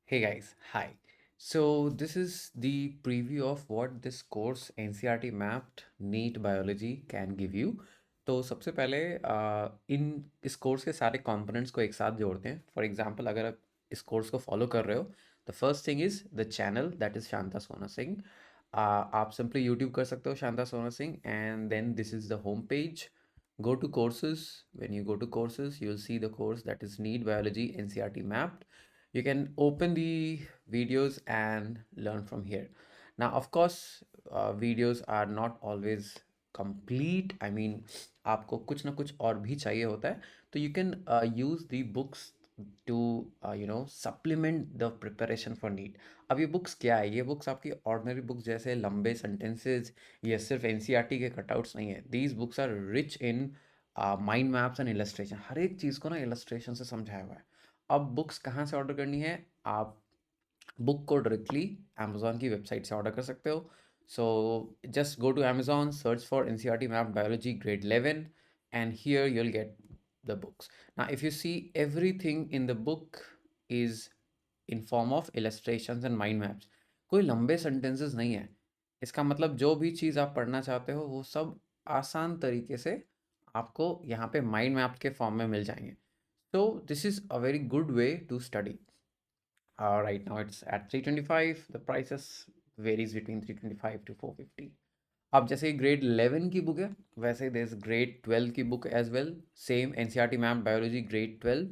Hey guys, hi. So this is the preview of what this course NCERT Mapped NEET Biology can give you. तो सबसे पहले इस course के सारे components को एक साथ जोड़ते हैं. फॉर एग्जांपल अगर आप इस कोर्स को फॉलो कर रहे हो, the first thing is the channel that is Shanta Sona Singh. आप सिंपली यूट्यूब कर सकते हो Shanta Sona Singh and then this is the home page. Go to courses. When you go to courses, you'll see the course that is NEET Biology NCERT Mapped. You can open the videos and learn from here. Now of course, videos are not always complete. I mean, आपको कुछ ना कुछ और भी चाहिए होता है, तो you can use the books to supplement the preparation for NEET. अब ये बुक्स क्या है? ये बुक्स आपकी ऑर्डिनरी बुक्स जैसे लंबे सेंटेंसेस या सिर्फ एनसीईआरटी के कटआउट्स नहीं है. These books are rich in mind maps and illustration. हर एक चीज़ को ना इलस्ट्रेशन से समझाया हुआ है. अब बुक्स कहाँ से ऑर्डर करनी है? आप बुक को डायरेक्टली अमेजोन की वेबसाइट से ऑर्डर कर सकते हो. So just go to Amazon, search for NCERT map biology grade 11 and here you'll get the books. Now if you see, everything in the book is in form of illustrations and mind maps. कोई लंबे sentences नहीं है. इसका मतलब जो भी चीज़ आप पढ़ना चाहते हो वो सब आसान तरीके से आपको यहाँ पे माइंड मैप के फॉर्म में मिल जाएंगे. So this is a very good way to study. Right now it's at 325. The prices varies between 325 to 450. अब जैसे ग्रेड 11 की बुक है, वैसे देयर इज ग्रेड 12 की book as well. Same NCERT map biology grade 12.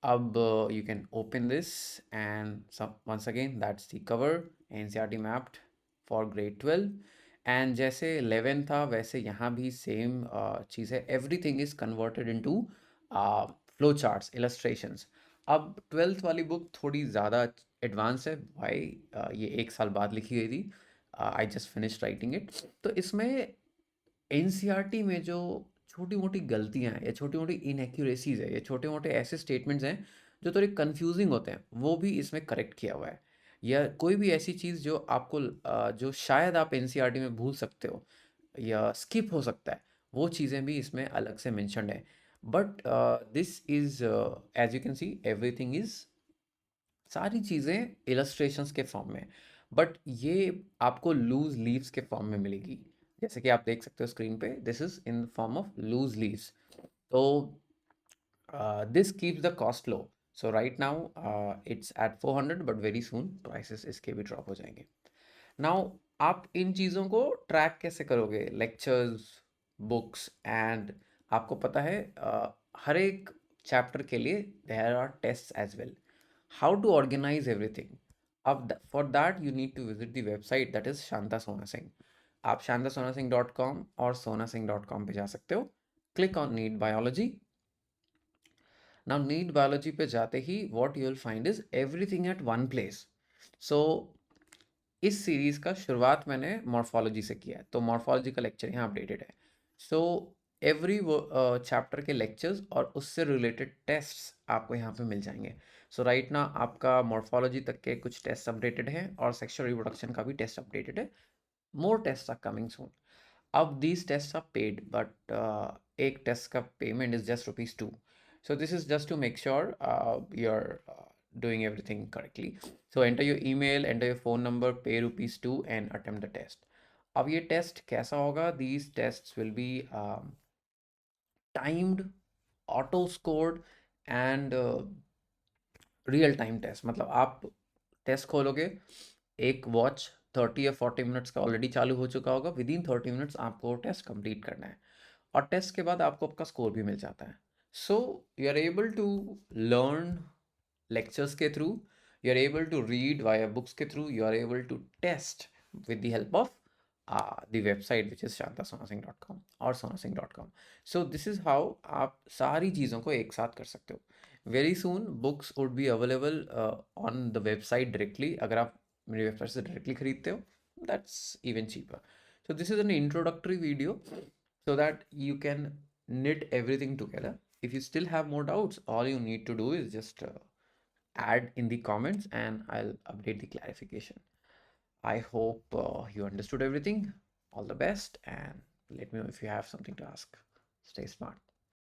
अब you can open this and once again that's the cover, NCERT mapped for grade 12. And जैसे 11 था वैसे यहाँ भी सेम चीज़ है. Everything is converted into flow charts, illustrations. अब 12th वाली बुक थोड़ी ज़्यादा एडवांस है भाई. ये एक साल बाद लिखी गई थी. I just finish writing it. तो इसमें एनसीईआरटी में जो छोटी मोटी गलतियां हैं या छोटी मोटी इनएक्यूरेसीज है या छोटे मोटे ऐसे स्टेटमेंट्स हैं जो थोड़े कंफ्यूजिंग होते हैं, वो भी इसमें करेक्ट किया हुआ है. या कोई भी ऐसी चीज़ जो आपको जो शायद आप एनसीईआरटी में भूल सकते हो या स्किप हो सकता है, वो चीज़ें भी इसमें अलग से मेंशन्ड है. But this is as you can see, everything is, सारी चीज़ें इलस्ट्रेशंस के फॉर्म में. बट ये आपको लूज लीव्स के फॉर्म में मिलेगी. जैसे कि आप देख सकते हो स्क्रीन पे, this is in form of loose leaves. तो this keeps the cost low. So right now it's at 400, but very soon prices इसके भी ड्रॉप हो जाएंगे. नाउ आप इन चीज़ों को ट्रैक कैसे करोगे? लेक्चर्स, बुक्स एंड आपको पता है हर एक चैप्टर के लिए there are test as well. How to organise everything? अब for that you need to visit the website that is Shanta Sona Singh. आप शांता सोना सिंह डॉट कॉम और सोना सिंह डॉट कॉम पर जा सकते हो. Click on NEET biology. Now NEET biology पे जाते ही what you will find is everything at one place. So इस सीरीज़ का शुरुआत मैंने मॉर्फोलॉजी से किया है, तो मॉर्फोलॉजी का लेक्चर यहाँ अपडेटेड है. सो एवरी चैप्टर के लेक्चर्स और उससे रिलेटेड टेस्ट्स आपको यहाँ पे मिल जाएंगे. सो राइट ना आपका मॉर्फोलॉजी तक के कुछ टेस्ट अपडेटेड हैं और सेक्सुअल रिप्रोडक्शन का भी टेस्ट अपडेटेड है. More test are coming soon. अब these test are paid, but एक टेस्ट का payment is just ₹2. So this is just to make sure you're doing everything correctly. So enter your email, enter your phone number, pay ₹2 and attempt the test. अब ये test कैसा होगा? These tests will be timed, auto scored and real time test. मतलब आप test खोलोगे, एक watch 30 या 40 minutes का ऑलरेडी चालू हो चुका होगा. विद इन 30 मिनट्स आपको टेस्ट कंप्लीट करना है और टेस्ट के बाद आपको आपका स्कोर भी मिल जाता है. So you are able to learn lectures के through, you are able to read via books के through, you are able to test with the help of the website which is shantasonasingh.com और sonasingh.com. So this is how आप सारी चीज़ों को एक साथ कर सकते हो. Very soon books would be available on the website directly. अगर आप मेरी वेबसाइट से डायरेक्टली खरीदते हो, that's even cheaper. So this is an introductory video so that you can knit everything together. If you still have more doubts, all you need to do is just add in the comments and I'll update the clarification. I hope you understood everything. All the best and let me know if you have something to ask. Stay smart.